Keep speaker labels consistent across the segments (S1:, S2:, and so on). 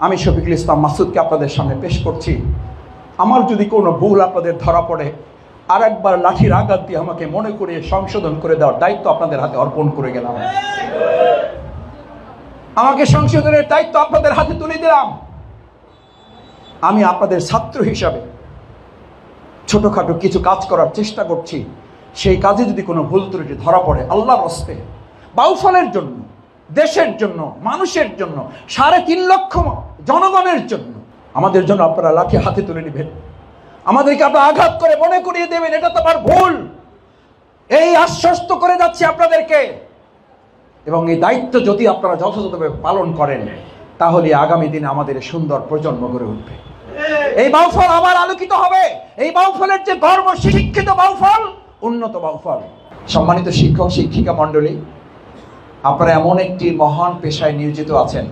S1: আমি শফিকুল ইসলাম মাসুদকে আপনাদের সামনে পেশ করছি। আমার যদি কোনো ভুল আপনাদের ধরা পড়ে, আর একবার লাঠির আঘাত দিয়ে আমাকে মনে করিয়ে সংশোধন করে দেওয়ার দায়িত্ব আপনাদের হাতে অর্পণ করে গেলাম। আমাকে সংশোধনের দায়িত্ব আপনাদের হাতে তুলে দিলাম। আমি আপনাদের ছাত্র হিসাবে ছোটখাটো কিছু কাজ করার চেষ্টা করছি। সেই কাজে যদি কোনো ভুল ত্রুটি ধরা পড়ে, আল্লাহর হস্তে বাউফলের জন্য, দেশের জন্য, মানুষের জন্য, 3.5 লক্ষ জনগণের জন্য আমাদের জন্য আপনারা লাঠি হাতে তুলে নেবেন। আমাদেরকে আপনারা আঘাত করে মনে করিয়ে দেবেন এটা তো আমার ভুল, এই আশ্বস্ত করে যাচ্ছি আপনাদেরকে। এবং এই দায়িত্ব যদি আপনারা যথাযথভাবে পালন করেন, তাহলে আগামী দিনে আমাদের সুন্দর প্রজন্ম গড়ে উঠবে। এই বাউফল আবার আলোকিত হবে। এই বাউফলের যে গর্ব, শিক্ষিত বাউফল, উন্নত বাউফল। সম্মানিত শিক্ষক শিক্ষিকা মণ্ডলী, আপনারা এমন একটি মহান পেশায় নিয়োজিত আছেন।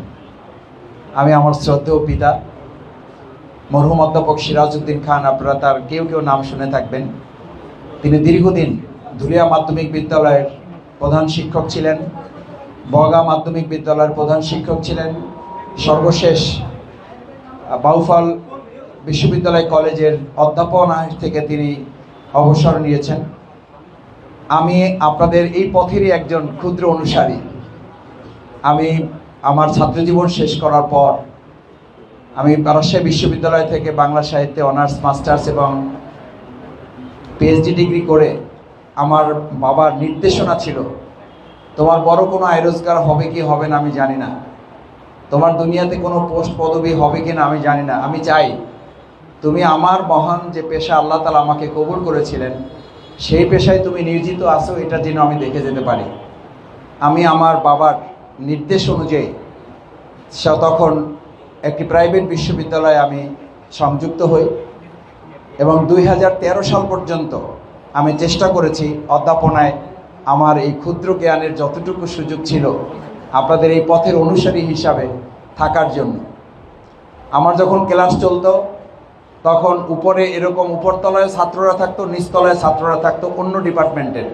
S1: আমি আমার শ্রদ্ধেয় পিতা মরহুম অধ্যাপক সিরাজউদ্দিন খান, আপনারা তার কেউ কেউ নাম শুনে থাকবেন। তিনি দীর্ঘদিন ধুলিয়া মাধ্যমিক বিদ্যালয়ের প্রধান শিক্ষক ছিলেন, বগা মাধ্যমিক বিদ্যালয়ের প্রধান শিক্ষক ছিলেন, সর্বশেষ বাউফল বিশ্ববিদ্যালয় কলেজের অধ্যাপনা থেকে তিনি অবসর নিয়েছেন। আমি আপনাদের এই পথেরই একজন ক্ষুদ্র অনুসারী। আমি আমার ছাত্রজীবন শেষ করার পর আমি রাজশাহী বিশ্ববিদ্যালয় থেকে বাংলা সাহিত্যে অনার্স, মাস্টার্স এবং পিএইচডি ডিগ্রি করে আমার বাবার নির্দেশনা ছিল, তোমার বড় কোনো আয় রোজগার হবে কি হবে না আমি জানি না, তোমার দুনিয়াতে কোনো পোস্ট পদবি হবে কি না আমি জানি না, আমি চাই তুমি আমার মহান যে পেশা আল্লাহ তাআলা আমাকে কবুল করেছিলেন, সেই পেশায় তুমি নিয়োজিত আছো, এটা যেন আমি দেখে যেতে পারি। আমি আমার বাবার নির্দেশ অনুযায়ী তখন একটি প্রাইভেট বিশ্ববিদ্যালয়ে আমি সংযুক্ত হই এবং 2013 সাল পর্যন্ত আমি চেষ্টা করেছি অধ্যাপনায় আমার এই ক্ষুদ্র জ্ঞানের যতটুকু সুযোগ ছিল আপনাদের এই পথের অনুসারী হিসাবে থাকার জন্য। আমার যখন ক্লাস চলতো তখন উপরে এরকম উপরতলায় ছাত্ররা থাকতো, নিচতলায় ছাত্ররা থাকতো অন্য ডিপার্টমেন্টের।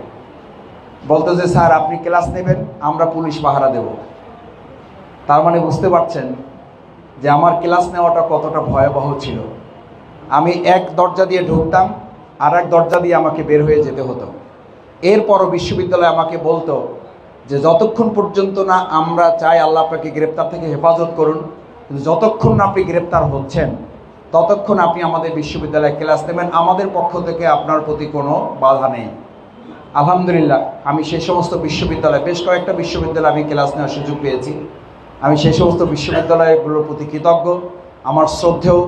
S1: বলতো যে স্যার আপনি ক্লাস নেবেন, আমরা পুলিশ পাহারা দেব। তার মানে বুঝতে পারছেন যে আমার ক্লাস নেওয়াটা কতটা ভয়াবহ ছিল। আমি এক দরজা দিয়ে ঢুকতাম, আর এক দরজা দিয়ে আমাকে বের হয়ে যেতে হতো। এরপরও বিশ্ববিদ্যালয় আমাকে বলতো যে যতক্ষণ পর্যন্ত না আমরা চাই আল্লাহ আপনাকে গ্রেপ্তার থেকে হেফাজত করুন, কিন্তু যতক্ষণ না আপনি গ্রেপ্তার হচ্ছেন ততক্ষণ আপনি আমাদের বিশ্ববিদ্যালয়ে ক্লাস নেবেন, আমাদের পক্ষ থেকে আপনার প্রতি কোনো বাধা নেই। আলহামদুলিল্লাহ আমি সেই সমস্ত বিশ্ববিদ্যালয়, বেশ কয়েকটা বিশ্ববিদ্যালয়ে আমি ক্লাস নেওয়ার সুযোগ পেয়েছি। আমি সেই সমস্ত বিশ্ববিদ্যালয়গুলোর প্রতি কৃতজ্ঞ। আমার শ্রদ্ধেয়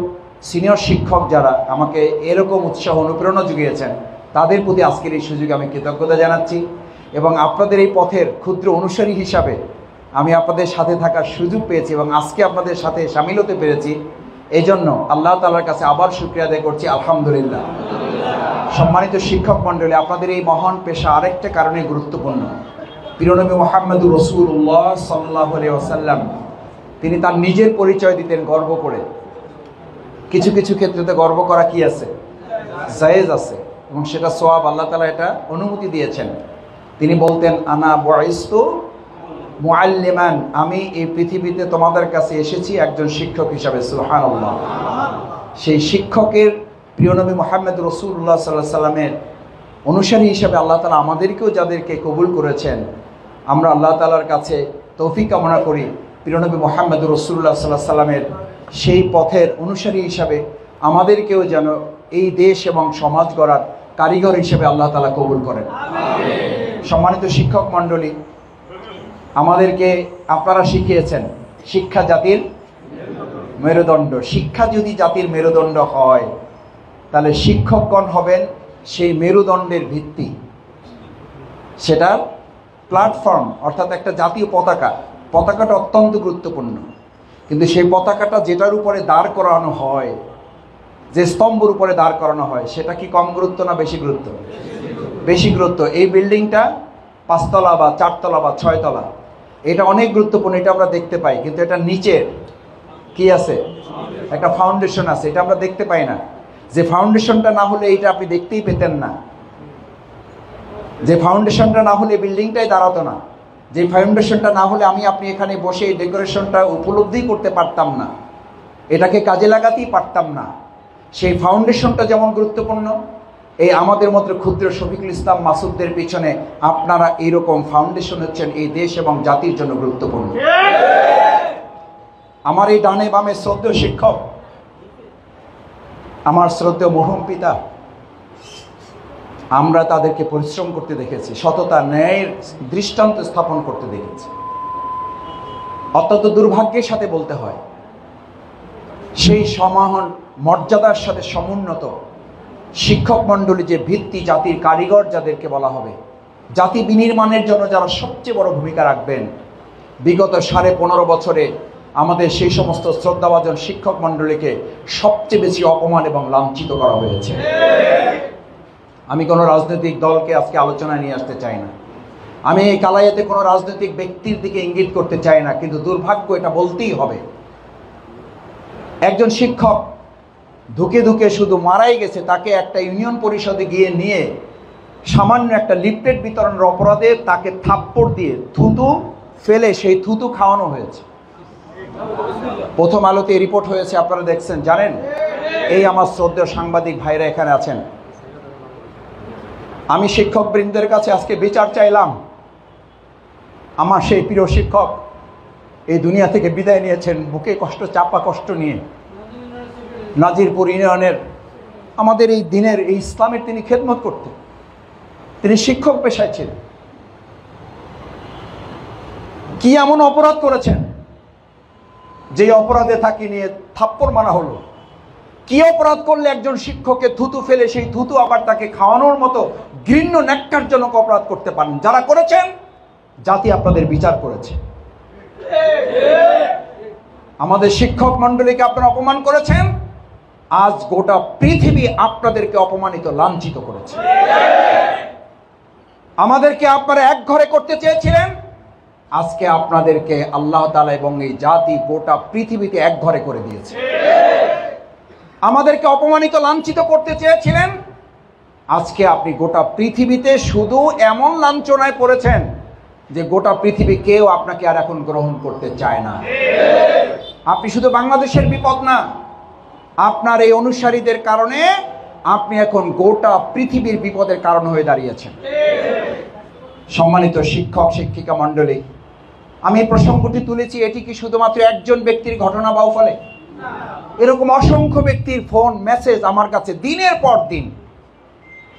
S1: সিনিয়র শিক্ষক যারা আমাকে এরকম উৎসাহ অনুপ্রেরণা জুগিয়েছেন, তাদের প্রতি আজকের এই সুযোগে আমি কৃতজ্ঞতা জানাচ্ছি। এবং আপনাদের এই পথের ক্ষুদ্র অনুসারী হিসাবে আমি আপনাদের সাথে থাকার সুযোগ পেয়েছি এবং আজকে আপনাদের সাথে সামিল হতে পেরেছি। এই জন্য আল্লাহ তাআলার কাছে আবার শুকরিয়া আদায় করছি, আলহামদুলিল্লাহ। সম্মানিত শিক্ষক মণ্ডলী, আপনাদের এই মহান পেশা আরেকটা কারণে গুরুত্বপূর্ণ। প্রিয়নবী মুহাম্মদুর রাসূলুল্লাহ সাল্লাল্লাহু আলাইহি ওয়াসাল্লাম তিনি তার নিজের পরিচয় দিতেন গর্ব করে। কিছু কিছু ক্ষেত্রে গর্ব করা কি আছে, জায়েজ আছে, এবং সেটা সওয়াব, আল্লাহ তাআলা এটা অনুমতি দিয়েছেন। তিনি বলতেন আনা বুইস্তু মুআল্লিমান, আমি এই পৃথিবীতে তোমাদের কাছে এসেছি একজন শিক্ষক হিসাবে। সুবহানাল্লাহ। সেই শিক্ষকের প্রিয়নবী মুহাম্মদুর রাসূলুল্লাহ সাল্লাল্লাহু আলাইহি সাল্লামের অনুসারী হিসাবে আল্লাহ তাআলা আমাদেরকেও যাদেরকে কবুল করেছেন, আমরা আল্লাহ তাআলার কাছে তৌফিক কামনা করি প্রিয়নবী মুহাম্মদুর রাসূলুল্লাহ সাল্লাল্লাহু আলাইহি সাল্লামের সেই পথের অনুসারী হিসাবে আমাদেরকেও যেন এই দেশ এবং সমাজ গড়ার কারিগর হিসেবে আল্লাহ তাআলা কবুল করেন। সম্মানিত শিক্ষক মণ্ডলী, আমাদেরকে আপনারা শিখিয়েছেন শিক্ষা জাতির মেরুদণ্ড। শিক্ষা যদি জাতির মেরুদণ্ড হয়, তাহলে শিক্ষকগণ হবেন সেই মেরুদণ্ডের ভিত্তি, সেটার প্ল্যাটফর্ম, অর্থাৎ একটা জাতীয় পতাকা। পতাকাটা অত্যন্ত গুরুত্বপূর্ণ, কিন্তু সেই পতাকাটা যেটার উপরে দাঁড় করানো হয়, যে স্তম্ভের উপরে দাঁড় করানো হয়, সেটা কি কম গুরুত্ব না বেশি গুরুত্ব? বেশি গুরুত্ব। এই বিল্ডিংটা 5 তলা বা 4 তলা বা 6 তলা, এটা অনেক গুরুত্বপূর্ণ, এটা আমরা দেখতে পাই, কিন্তু এটা নিচের কি আছে, একটা ফাউন্ডেশন আছে, এটা আমরা দেখতে পাই না। যে ফাউন্ডেশনটা না হলে এটা আপনি দেখতেই পেতেন না, যে ফাউন্ডেশনটা না হলে বিল্ডিংটাই দাঁড়াতো না, যে ফাউন্ডেশনটা না হলে আমি আপনি এখানে বসে এই ডেকোরেশনটা উপলব্ধি করতে পারতাম না। এটাকে কাজে লাগাতেই পারতাম না। সেই ফাউন্ডেশনটা যেমন গুরুত্বপূর্ণ, এই আমাদের মধ্যে ক্ষুদ্র শফিকুল ইসলাম মাসুদদের পিছনে আপনারা এইরকম ফাউন্ডেশন হচ্ছেন এই দেশ এবং জাতির জন্য গুরুত্বপূর্ণ। আমার এই ডানে বামে শ্রদ্ধেয় শিক্ষক, আমার শ্রদ্ধেয় মরহুম পিতা, আমরা তাদেরকে পরিশ্রম করতে দেখেছি, সততা ন্যায়ের দৃষ্টান্ত স্থাপন করতে দেখেছি। অত্যন্ত দুর্ভাগ্যের সাথে বলতে হয়, সেই সমাহন মর্যাদার সাথে সমুন্নত শিক্ষক মণ্ডলী যে ভিত্তি, জাতির কারিগর যাদেরকে বলা হবে, জাতি বিনির্মাণের জন্য যারা সবচেয়ে বড় ভূমিকা রাখবেন, বিগত 15.5 বছরে আমাদের সেই সমস্ত শ্রদ্ধাভাজন শিক্ষক মণ্ডলীকে সবচেয়ে বেশি অপমান এবং লাঞ্ছিত করা হয়েছে। আমি কোনো রাজনৈতিক দলকে আজকে আলোচনায় নিয়ে আসতে চাই না, আমি এই কালাইয়াতে কোনো রাজনৈতিক ব্যক্তির দিকে ইঙ্গিত করতে চাই না, কিন্তু দুর্ভাগ্য এটা বলতেই হবে। একজন শিক্ষক ধুকে ধুকে শুধু মারাই গেছে, তাকে একটা ইউনিয়ন পরিষদে গিয়ে নিয়ে সামান্য একটা লিফলেট বিতরণের অপরাধে তাকে থাপ্পড় দিয়ে থুতু ফেলে সেই থুতু খাওয়ানো হয়েছে। প্রথম আলোতে রিপোর্ট হয়েছে, আপনারা দেখছেন, জানেন। এই আমার শ্রদ্ধেয় সাংবাদিক ভাইরা এখানে আছেন। আমি শিক্ষক বৃন্দের কাছে আজকে বিচার চাইলাম। আমার সেই প্রিয় শিক্ষক এই দুনিয়া থেকে বিদায় নিয়েছেন বুকে কষ্ট, চাপা কষ্ট নিয়ে। নাজিরপুর ইউনিয়নের আমাদের এই দিনের, এই ইসলামের তিনি খেদমত করতেন, তিনি শিক্ষক পেশায় ছিলেন। কি এমন অপরাধ করেছেন যে অপরাধে তাকে নিয়ে থাপ্পড় মারা হলো? কি অপরাধ করলে একজন শিক্ষককে থুতু ফেলে সেই থুতু আবার তাকে খাওয়ানোর মতো ঘৃণ্য ন্যাক্কারজনক অপরাধ করতে পারেন? যারা করেছেন জাতি আপনাদের বিচার করেছে। আমাদের শিক্ষক মণ্ডলীকে আপনারা অপমান করেছেন, আজ গোটা পৃথিবী আপনাদেরকে অপমানিত, লাঞ্ছিত করেছে। আমাদেরকে আপনারা এক ঘরে করতে চেয়েছিলেন, আজকে আপনাদেরকে আল্লাহ তাআলা এবং এই জাতি গোটা পৃথিবীতে এক ঘরে করে দিয়েছে। আমাদেরকে অপমানিত, লাঞ্ছিত করতে চেয়েছিলেন, আজকে আপনি গোটা পৃথিবীতে শুধু এমন লাঞ্ছনায় পড়েছেন যে গোটা পৃথিবী কেউ আপনাকে আর এখন গ্রহণ করতে চায় না। আপনি শুধু বাংলাদেশের বিপদ না, আপনার এই অনুসারীদের কারণে আপনি এখন গোটা পৃথিবীর বিপদের কারণ হয়ে দাঁড়িয়েছেন। সম্মানিত শিক্ষক শিক্ষিকা মণ্ডলী, আমি এই প্রসঙ্গটি তুলেছি, এটি কি শুধুমাত্র একজন ব্যক্তির ঘটনা বাউফলে? এরকম অসংখ্য ব্যক্তির ফোন মেসেজ আমার কাছে দিনের পর দিন।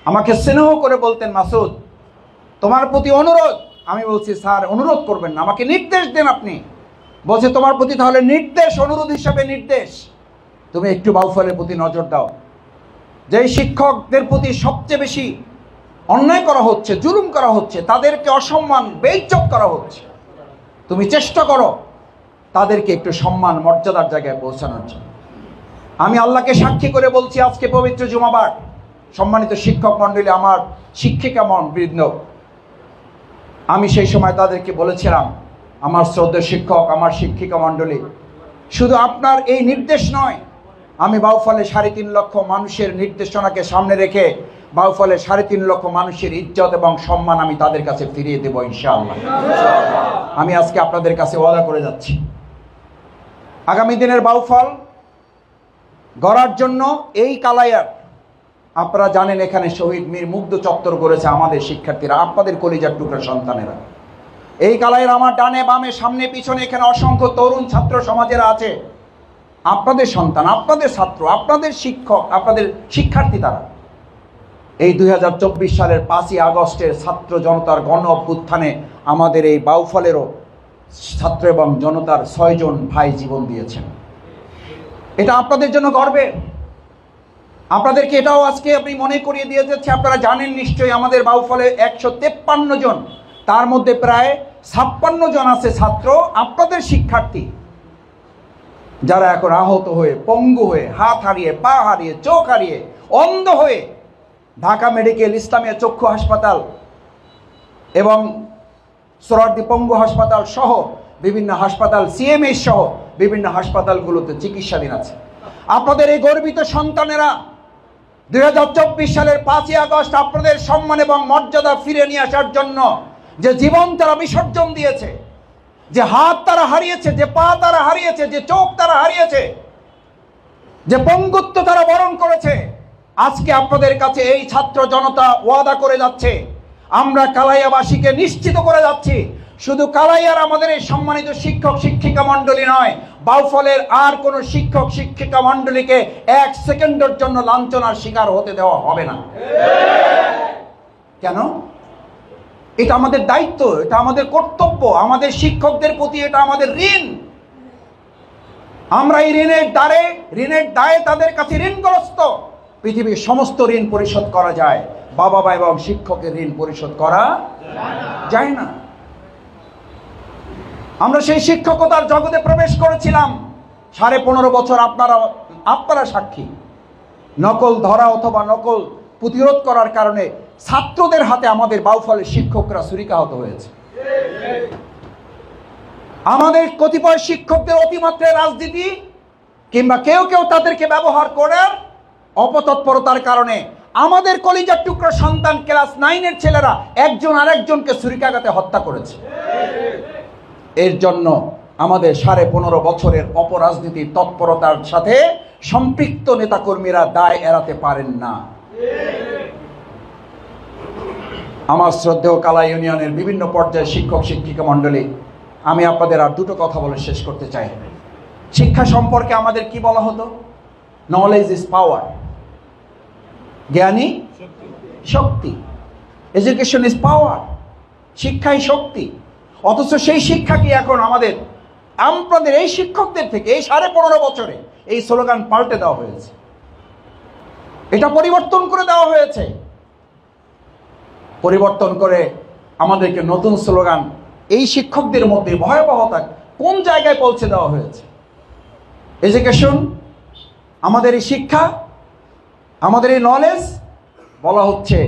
S1: আমাকে স্নেহ করে বলতেন, মাসুদ তোমার প্রতি অনুরোধ। আমি বলছি, স্যার অনুরোধ করবেন না, আমাকে নির্দেশ দেন আপনি। বলছে, তোমার প্রতি তাহলে নির্দেশ, অনুরোধ হিসাবে নির্দেশ, তুমি একটু বাউফলের প্রতি নজর দাও। যেই শিক্ষকদের প্রতি সবচেয়ে বেশি অন্যায় করা হচ্ছে, জুলুম করা হচ্ছে, তাদেরকে অসম্মান, বেইজ্জত করা হচ্ছে, তুমি চেষ্টা করো তাদেরকে একটু সম্মান, মর্যাদার জায়গায় পৌঁছানোর জন্য। আমি আল্লাহকে সাক্ষী করে বলছি, আজকে পবিত্র জুমাবার, সম্মানিত শিক্ষক মণ্ডলী, আমার শিক্ষিকা বৃন্দ, আমি সেই সময় তাদেরকে বলেছিলাম, আমার শ্রদ্ধেয় শিক্ষক, আমার শিক্ষিকা মণ্ডলী, শুধু আপনার এই নির্দেশ নয়, আমি বাউফলে 3.5 লক্ষ মানুষের নির্দেশনাকে সামনে রেখে বাউফলে 3.5 লক্ষ মানুষের ইজ্জত এবং সম্মান আমি তাদের কাছে ফিরিয়ে দেব ইনশাআল্লাহ। আমি আজকে আপনাদের কাছে ওয়াদা করে যাচ্ছি, আগামী দিনের বাউফল গড়ার জন্য এই কালাইয়ার, আপনারা জানেন এখানে শহীদ মীর মুগ্ধ চত্বর করেছে আমাদের শিক্ষার্থীরা, আপনাদের কলিজার টুকরা সন্তানেরা। এই কালাইয়ের আমার ডানে বামে সামনে পিছনে এখানে অসংখ্য তরুণ ছাত্র সমাজেরা আছে, আপনাদের সন্তান, আপনাদের ছাত্র, আপনাদের শিক্ষক, আপনাদের শিক্ষার্থী। তারা এই 2024 সালের 5ই আগস্টের ছাত্র জনতার গণ অভ্যুত্থানে আমাদের এই বাউফলেরও ছাত্র এবং জনতার 6 জন ভাই জীবন দিয়েছেন। এটা আপনাদের জন্য গর্বের। আপনাদেরকে এটাও আজকে আপনি মনে করিয়ে দিয়ে যাচ্ছে, আপনারা জানেন নিশ্চয়ই আমাদের বাউফলে 153 জন, তার মধ্যে প্রায় 56 জন আছে ছাত্র, আপনাদের শিক্ষার্থী, যারা এখন আহত হয়ে, পঙ্গু হয়ে, হাত হারিয়ে, পা হারিয়ে, চোখ হারিয়ে, অন্ধ হয়ে ঢাকা মেডিকেল ইসলামিয়া চক্ষু হাসপাতাল এবং সোহরাওয়ার্দী পঙ্গু হাসপাতাল সহ বিভিন্ন হাসপাতাল, সিএমএইচ সহ বিভিন্ন হাসপাতালগুলোতে চিকিৎসাধীন আছে। আপনাদের এই গর্বিত সন্তানেরা 2024 সালের 5ই আগস্ট আপনাদের সম্মান এবং মর্যাদা ফিরে নিয়ে আসার জন্য যে জীবন তারা বিসর্জন দিয়েছে, যে হাত তারা হারিয়েছে, যে পা তারা হারিয়েছে, যে চোখ তারা হারিয়েছে, যে পঙ্গুত্ব তারা বরণ করেছে। আজকে আপনাদের কাছে এই ছাত্র জনতা ওয়াদা করে যাচ্ছে, আমরা কালাইয়াবাসীকে নিশ্চিত করে যাচ্ছি, শুধু কালাইয়ার আমাদের এই সম্মানিত শিক্ষক শিক্ষিকা মণ্ডলী নয়, বাউফলের আর কোন শিক্ষক শিক্ষিকা মণ্ডলীকে 1 সেকেন্ডের জন্য লাঞ্ছনার শিকার হতে দেওয়া হবে না। কেন? এটা আমাদের দায়িত্ব, এটা আমাদের কর্তব্য, আমাদের শিক্ষকদের প্রতি এটা আমাদের ঋণ। আমরা এই ঋণের দায়ে তাদের কাছে ঋণগ্রস্ত। পৃথিবীর সমস্ত ঋণ পরিশোধ করা যায়, বাবা মা এবং শিক্ষকের ঋণ পরিশোধ করা যায় না। আমরা সেই শিক্ষকতার জগতে প্রবেশ করেছিলাম 15.5 বছর। আপনারা সাক্ষী। নকল ধরা অথবা নকল প্রতিরোধ করার কারণে ছাত্রদের হাতে আমাদের বাউফলের শিক্ষকরা ছুরিকাহত হয়েছে। আমাদের কতিপয় শিক্ষকদের অতিমাত্রায় রাজনীতি কিংবা কেউ কেউ তাদেরকে ব্যবহার করার অপতৎপরতার কারণে আমাদের কলিজার টুকরো সন্তান ক্লাস 9-এর ছেলেরা একজন আরেকজনকে ছুরিকাঘাতে হত্যা করেছে। এর জন্য আমাদের 15.5 বছরের অপরাজনীতির তৎপরতার সাথে সম্পৃক্ত নেতাকর্মীরা দায় এড়াতে পারেন না। আমার শ্রদ্ধেয় কালাই ইউনিয়নের বিভিন্ন পর্যায়ের শিক্ষক শিক্ষিকা মণ্ডলী, আমি আপনাদের আর দুটো কথা বলে শেষ করতে চাই। শিক্ষা সম্পর্কে আমাদের কি বলা হতো? Knowledge is power. জ্ঞানী শক্তি। Education is power. শিক্ষাই শক্তি। অথচ সেই শিক্ষা কি এখন আপনাদের এই শিক্ষকদের থেকে এই 15.5 বছরে এই স্লোগান পাল্টে দেওয়া হয়েছে, এটা পরিবর্তন করে দেওয়া হয়েছে। পরিবর্তন করে আমাদেরকে নতুন স্লোগান এই শিক্ষকদের মধ্যে ভয়াবহতা কোন জায়গায় পৌঁছে দেওয়া হয়েছে। এডুকেশন, আমাদের এই শিক্ষা, আমাদের এই নলেজ, বলা হচ্ছে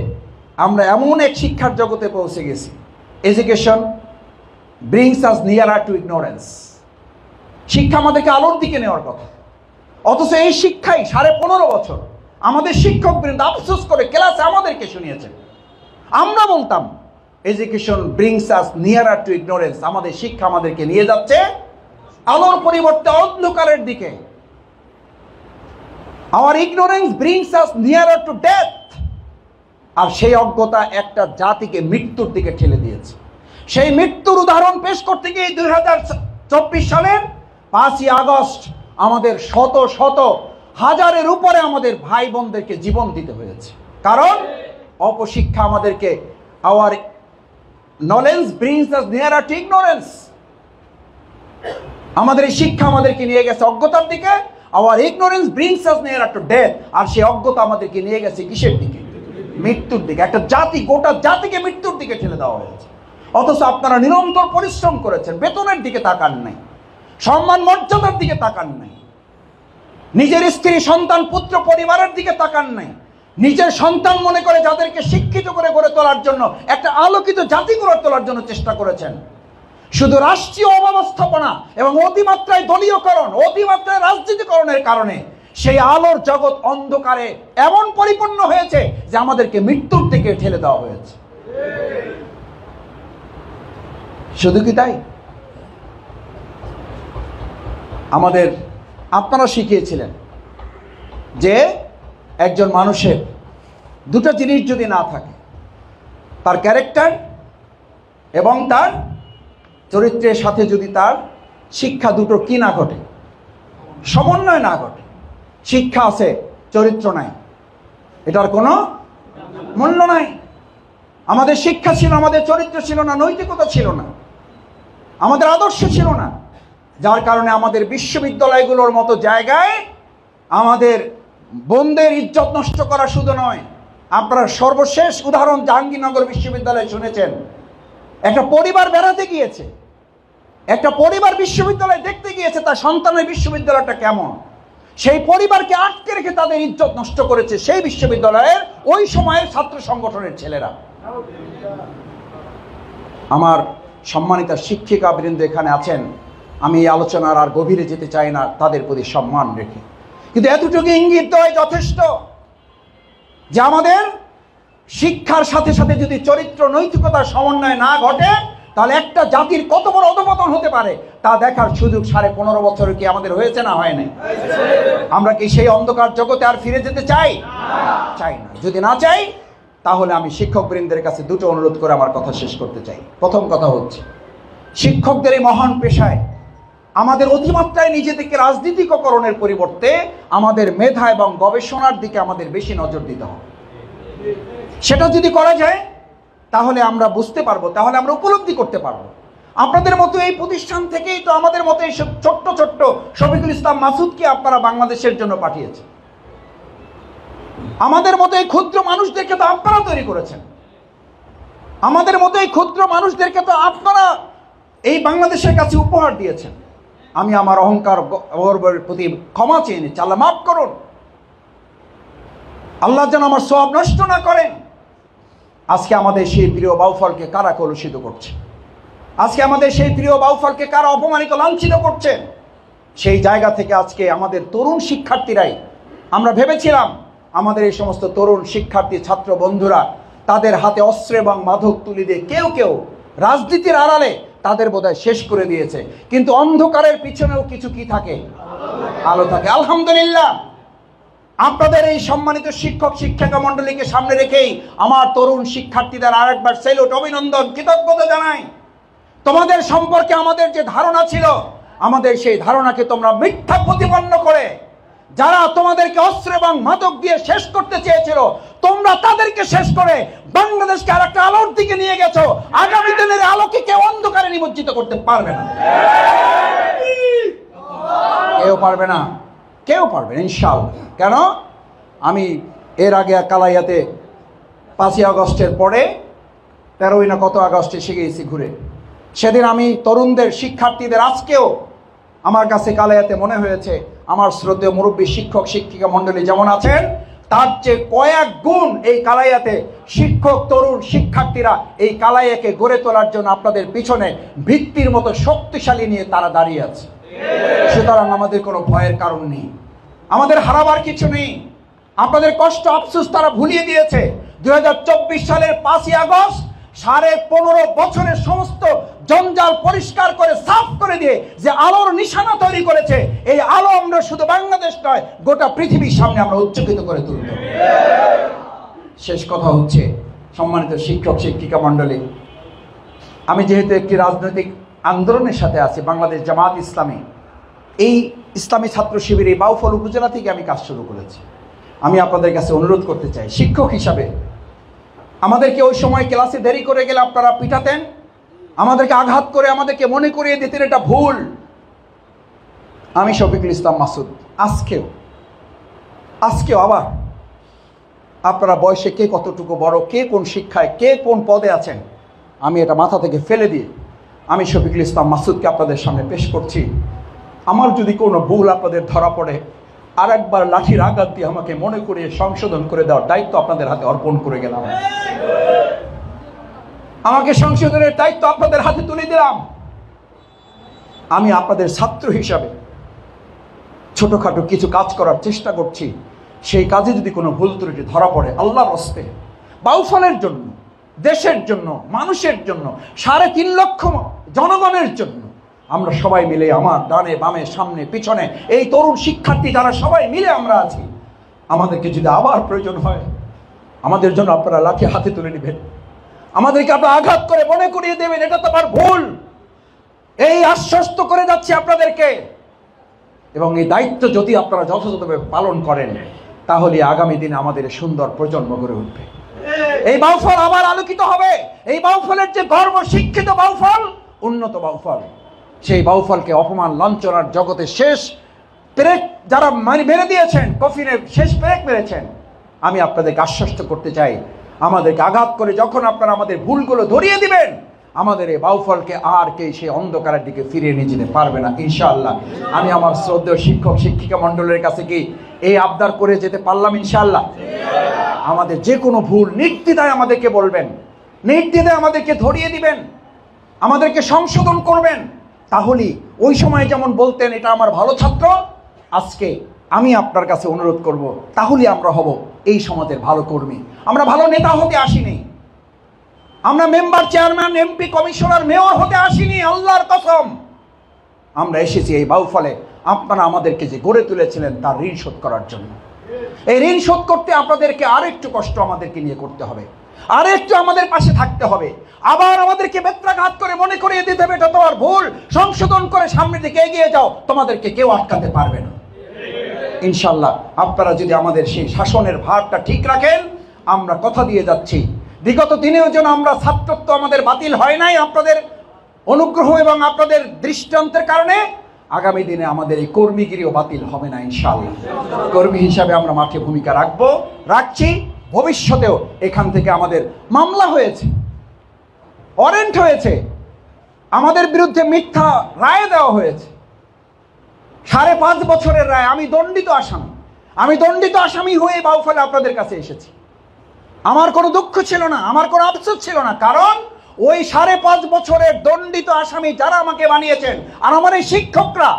S1: আমরা এমন এক শিক্ষার জগতে পৌঁছে গেছি। Education brings us nearer to ignorance. শিক্ষা আমাদেরকে আলোর দিকে নেওয়ার কথা, অথচ এই শিক্ষাই 15.5 বছর আমাদের শিক্ষকবৃন্দ আফসোস করে ক্লাসে আমাদেরকে শুনিয়েছে। আমরা বলতাম education brings us nearer to ignorance. আমাদের শিক্ষা আমাদেরকে নিয়ে যাচ্ছে আলোর পরিবর্তে অন্ধকারের দিকে। Our ignorance brings us nearer to death. আর সেই অজ্ঞতা একটা জাতিকে মৃত্যুর দিকে ঠেলে দিয়েছে। সেই মৃত্যুর উদাহরণ পেশ করতে গিয়ে 2024 সালের 5ই আগস্ট আমাদের শত শত হাজারের উপরে আমাদের ভাই বোনদেরকে জীবন দিতে হয়েছে। কারণ অপশিক্ষা আমাদেরকে, our knowledge brings us nearer to ignorance. আমাদের এই শিক্ষা আমাদেরকে নিয়ে গেছে অজ্ঞতার দিকে। Our ignorance brings us nearer to death. আর সেই অজ্ঞতা আমাদেরকে নিয়ে গেছে কিসের দিকে? মৃত্যুর দিকে। একটা জাতি, গোটা জাতিকে মৃত্যুর দিকে ঠেলে দেওয়া হয়েছে। অথচ আপনারা নিরন্তর পরিশ্রম করেছেন, বেতনের দিকে তাকান নাই, সম্মান মর্যাদার দিকে তাকান নাই, নিজের স্ত্রী সন্তান পুত্র পরিবারের দিকে তাকান নাই। নিজের সন্তান মনে করে যাদেরকে শিক্ষিত করে গড়ে তোলার জন্য, একটা আলোকিত জাতি গড়ে তোলার জন্য চেষ্টা করেছেন। শুধু রাষ্ট্রীয় অব্যবস্থাপনা এবং অতিমাত্রায় দলীয়করণ, অতিমাত্রায় রাজনীতিকরণের কারণে সেই আলোর জগৎ অন্ধকারে এমন পরিপূর্ণ হয়েছে যে আমাদেরকে মৃত্যুর দিকে ঠেলে দেওয়া হয়েছে। শুধু কি তাই? আপনারা শিখিয়েছিলেন যে একজন মানুষের দুটো জিনিস যদি না থাকে, তার ক্যারেক্টার এবং তার চরিত্রের সাথে যদি তার শিক্ষা দুটো কি না ঘটে, সমন্বয় না ঘটে। শিক্ষা আছে, চরিত্র নাই, এটার কোনো মূল্য নাই। আমাদের শিক্ষা ছিল, আমাদের চরিত্র ছিল না, নৈতিকতা ছিল না, আমাদের আদর্শ ছিল না, যার কারণে আমাদের বিশ্ববিদ্যালয়গুলোর মতো জায়গায় আমাদের বোনদের ইজ্জত নষ্ট করা শুধু নয়। আপনারা সর্বশেষ উদাহরণ জাহাঙ্গীরনগর বিশ্ববিদ্যালয়ে শুনেছেন। একটা পরিবার বেড়াতে গিয়েছে, একটা পরিবার বিশ্ববিদ্যালয় দেখতে গিয়েছে তার সন্তানের বিশ্ববিদ্যালয়টা কেমন। সেই পরিবারকে আটকে রেখে তাদের ইজ্জত নষ্ট করেছে সেই বিশ্ববিদ্যালয়ের ওই সময়ের ছাত্র সংগঠনের ছেলেরা। আমার সম্মানিত শিক্ষিকা বৃন্দ এখানে আছেন, আমি এই আলোচনার আর গভীরে যেতে চাই না তাদের প্রতি সম্মান রেখে, কিন্তু এতটুকু ইঙ্গিত দেওয়া যথেষ্ট যে আমাদের শিক্ষার সাথে সাথে যদি চরিত্র নৈতিকতার সমন্বয় না ঘটে, তাহলে একটা জাতির কত বড় অধঃপতন হতে পারে তা দেখার সুযোগ 15.5 বছর কি আমাদের হয়েছে না হয় নাই? আমরা কি সেই অন্ধকার জগতে আর ফিরে যেতে চাই? চাই না। যদি না চাই তাহলে আমি শিক্ষকবৃন্দের কাছে দুটো অনুরোধ করে আমার কথা শেষ করতে চাই। প্রথম কথা হচ্ছে, শিক্ষকদের এই মহান পেশায় আমাদের অতিমাত্রায় নিজেদেরকে রাজনীতিকরণের পরিবর্তে আমাদের মেধা এবং গবেষণার দিকে আমাদের বেশি নজর দিতে হবে। সেটা যদি করা যায় তাহলে আমরা বুঝতে পারবো, তাহলে আমরা উপলব্ধি করতে পারবো। আপনাদের মতো এই প্রতিষ্ঠান থেকেই তো আমাদের মতো এইসব ছোট্ট ছোট্ট শফিকুল ইসলাম মাসুদকে আপনারা বাংলাদেশের জন্য পাঠিয়েছেন। আমাদের মতো এই ক্ষুদ্র মানুষদেরকে তো আপনারা তৈরি করেছেন। আমাদের মতো এই ক্ষুদ্র মানুষদেরকে তো আপনারা এই বাংলাদেশের কাছে উপহার দিয়েছেন। আমি আমার অহংকার গর্বের প্রতি ক্ষমা চেয়ে নিচ্ছি, আল্লাহ মাফ করুন। আল্লাহ যেন আমার সওয়াব নষ্ট না করেন। আজকে আমাদের সেই প্রিয় বাউফলকে কারা কলুষিত করছে? আজকে আমাদের সেই প্রিয় বাউফলকে কারা অপমানিত লাঞ্ছিত করছে? সেই জায়গা থেকে আজকে আমাদের তরুণ শিক্ষার্থীরাই, আমরা ভেবেছিলাম আমাদের এই সমস্ত তরুণ শিক্ষার্থী ছাত্র বন্ধুরা তাদের হাতে অস্ত্র এবং মাদক তুলে দিয়ে কেউ কেউ রাজনীতির আড়ালে তাদের বোধহয় শেষ করে দিয়েছে, কিন্তু অন্ধকারের পিছনেও কিছু কি থাকে? আলো থাকে। আলহামদুলিল্লাহ, আপনাদের এই সম্মানিত শিক্ষক শিক্ষিকা মণ্ডলীকে সামনে রেখেই আমার তরুণ শিক্ষার্থীদের আরেকবার সেলুট, অভিনন্দন, কৃতজ্ঞতা জানাই। তোমাদের সম্পর্কে আমাদের যে ধারণা ছিল, আমাদের সেই ধারণাকে তোমরা মিথ্যা প্রতিপন্ন করে যারা তোমাদেরকে অস্ত্র এবং মাদক দিয়ে শেষ করতে চেয়েছিল, তোমরা তাদেরকে শেষ করে বাংলাদেশকে আর একটা আলোর দিকে নিয়ে গেছো। আগামী দিনের আলোকে কেউ অন্ধকারে নিমজ্জিত করতে পারবে না, কেউ পারবে না, কেউ পারবে না ইনশাআল্লাহ। কেন? আমি এর আগে কালাইয়াতে 5ই আগস্টের পরে 13ই না কত আগস্টে এসে গিয়েছি ঘুরে। সেদিন আমি তরুণদের শিক্ষার্থীদের আজকেও আমার কাছে কালাইয়াতে মনে হয়েছে আমার শ্রদ্ধেয় মুরব্বী শিক্ষক শিক্ষিকা মণ্ডলী যেমন আছেন তার চেয়ে কয়েক গুণ এই কালাইয়াতে শিক্ষক তরুণ শিক্ষার্থীরা এই কালাইয়াকে গড়ে তোলার জন্য আপনাদের পিছনে ভিত্তির মতো শক্তিশালী নিয়ে তারা দাঁড়িয়ে আছে। সুতরাং আমাদের কোনো ভয়ের কারণ নেই, আমাদের হারাবার কিছু নেই। আপনাদের কষ্ট আফসোস তারা ভুলিয়ে দিয়েছে। 2024 সালের 5ই আগস্ট 15.5 বছরের সমস্ত জঞ্জাল পরিষ্কার করে সাফ করে দিয়ে যে আলোর নিশানা তৈরি করেছে, এই আলো আমরা শুধু বাংলাদেশ নয় গোটা পৃথিবীর সামনে আমরা উচ্চকিত করে তুলব। শেষ কথা হচ্ছে, সম্মানিত শিক্ষক শিক্ষিকা মণ্ডলী, আমি যেহেতু একটি রাজনৈতিক আন্দোলনের সাথে আছি, বাংলাদেশ জামাত ইসলামী, এই ইসলামী ছাত্র শিবির এই বাউফল উপজেলা থেকে আমি কাজ শুরু করেছি। আমি আপনাদের কাছে অনুরোধ করতে চাই, শিক্ষক হিসাবে আমাদেরকে ওই সময় ক্লাসে দেরি করে গেলে আপনারা পিটাতেন, আমাদেরকে আঘাত করে আমাদেরকে মনে করিয়ে দিতেন এটা ভুল। আমি শফিকুল ইসলাম মাসুদ আজকেও আবার আপনারা বয়সে কে কতটুকু বড়, কে কোন শিক্ষায়, কে কোন পদে আছেন, আমি এটা মাথা থেকে ফেলে দিয়ে আমি শফিকুল ইসলাম মাসুদকে আপনাদের সামনে পেশ করছি। আমার যদি কোনো ভুল আপনাদের ধরা পড়ে, আর একবার লাঠির আঘাত দিয়ে আমাকে মনে করিয়ে সংশোধন করে দেওয়ার দায়িত্ব আপনাদের হাতে অর্পণ করে গেলাম। আমাকে সংশোধনের দায়িত্ব আপনাদের হাতে তুলে দিলাম। আমি আপনাদের ছাত্র হিসাবে ছোটখাটো কিছু কাজ করার চেষ্টা করছি, সেই কাজে যদি কোনো ভুল ত্রুটি ধরা পড়ে, আল্লাহর হস্তে বাউফলের জন্য, দেশের জন্য, মানুষের জন্য, 3.5 লক্ষ জনগণের জন্য আমরা সবাই মিলে, আমার ডানে বামে সামনে পিছনে এই তরুণ শিক্ষার্থী যারা সবাই মিলে আমরা আছি, আমাদেরকে যদি আবার প্রয়োজন হয় আমাদের জন্য আপনারা লাঠি হাতে তুলে নেবেন, আমাদেরকে আপনারা আঘাত করে মনে করিয়ে দেবেন এটা তো আমার ভুল, এই আশ্বস্ত করে যাচ্ছি আপনাদেরকে। এবং এই দায়িত্ব যদি আপনারা যথাযথভাবে পালন করেন, তাহলে আগামী দিনে আমাদের সুন্দর প্রজন্ম গড়ে উঠবে। এই বাউফল আবার আলোকিত হবে। এই বাউফলের যে গর্ব, শিক্ষিত বাউফল, উন্নত বাউফল, সেই বাউফলকে অপমান লাঞ্ছনার জগতে শেষ পেরেক যারা মেরে দিয়েছেন, কফিনের শেষ পেরেক মেরেছেন, আমি আপনাদেরকে আশ্বস্ত করতে চাই, আমাদেরকে আঘাত করে যখন আপনারা আমাদের ভুলগুলো ধরিয়ে দিবেন, আমাদের এই বাউফলকে আর কে সেই অন্ধকারের দিকে ফিরিয়ে নিয়ে যেতে পারবে না ইনশাআল্লাহ। আমি আমার শ্রদ্ধেয় শিক্ষক শিক্ষিকা মণ্ডলের কাছে কি এই আবদার করে যেতে পারলাম ইনশাআল্লাহ? আমাদের যে কোনো ভুল নির্দ্বিধায় আমাদেরকে বলবেন, নির্দ্বিধায় আমাদেরকে ধরিয়ে দিবেন, আমাদেরকে সংশোধন করবেন। তাহলে ওই সময় যেমন বলতেন এটা আমার ভালো ছাত্র, আজকে আমি আপনার কাছে অনুরোধ করব, তাহলে আমরা হব এই সমাজের ভালো কর্মী। আমরা ভালো নেতা হতে আসিনি, আমরা member, chairman, MP, commissioner, mayor হতে আসিনি, আল্লাহর কসম। আমরা এসেছি এই বাউফলে আপনারা আমাদেরকে যে গড়ে তুলেছিলেন তার ঋণ শোধ করার জন্য। এই ঋণ শোধ করতে আপনাদেরকে আরেকটু কষ্ট আমাদেরকে নিয়ে করতে হবে, আরেকটু আমাদের পাশে থাকতে হবে, আবার আমাদেরকে বেত্রাঘাত করে মনে করিয়ে দিতে হবে এটা তোমার ভুল, সংশোধন করে সামনের দিকে এগিয়ে যাও, তোমাদেরকে কেউ আটকাতে পারবে না। ইনশাল্লাহ আপনারা যদি আমাদের সেই শাসনের ভারটা ঠিক রাখেন, আমরা কথা দিয়ে যাচ্ছি বিগত দিনেও যেন আমরা ছাত্রত্ব আমাদের বাতিল হয় নাই, আপনাদের অনুগ্রহ এবং আপনাদের দৃষ্টান্তের কারণে আগামী দিনে আমাদের এই কর্মীগিরিও বাতিল হবে না ইনশাআল্লাহ। কর্মী হিসাবে আমরা মাঠে ভূমিকা রাখছি। ভবিষ্যতেও এখান থেকে আমাদের মামলা হয়েছে, ওয়ারেন্ট হয়েছে, আমাদের বিরুদ্ধে মিথ্যা রায় দেওয়া হয়েছে, 5.5 বছরের রায়। আমি দণ্ডিত আসামি হয়ে বাউফলে আপনাদের কাছে এসেছি। আমার কোনো দুঃখ ছিল না, আমার কোনো আফসোস ছিল না, কারণ ওই 5.5 বছরের দণ্ডিত আসামি যারা আমাকে বানিয়েছেন, আর আমার এই শিক্ষকরা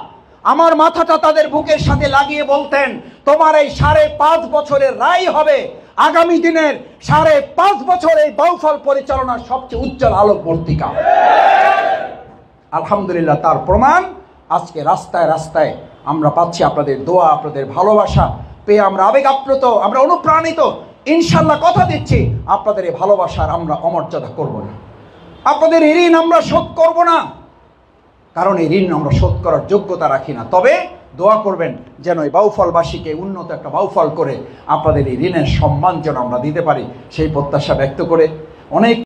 S1: আমার মাথাটা তাদের বুকের সাথে লাগিয়ে বলতেন, তোমার এই 5.5 বছরের রায় হবে আগামী দিনের 5.5 বছর এই বাউফল পরিচালনার সবচেয়ে উজ্জ্বল আলোকবর্তিকা। আলহামদুলিল্লাহ, তার প্রমাণ আজকে রাস্তায় রাস্তায় আমরা পাচ্ছি। আপনাদের দোয়া, আপনাদের ভালোবাসা পেয়ে আমরা আবেগ আপ্লুত, আমরা অনুপ্রাণিত। ইনশাল্লাহ কথা দিচ্ছি, আপনাদের এই ভালোবাসার আমরা অমর্যাদা করব না, আপনাদের এই ঋণ আমরা শোধ করব না, কারণ এই ঋণ আমরা শোধ করার যোগ্যতা রাখি না। তবে দোয়া করবেন যেন এই বাউফলবাসীকে উন্নত একটা বাউফল করে আপনাদের এই ঋণের সম্মান যেন আমরা দিতে পারি, সেই প্রত্যাশা ব্যক্ত করে অনেক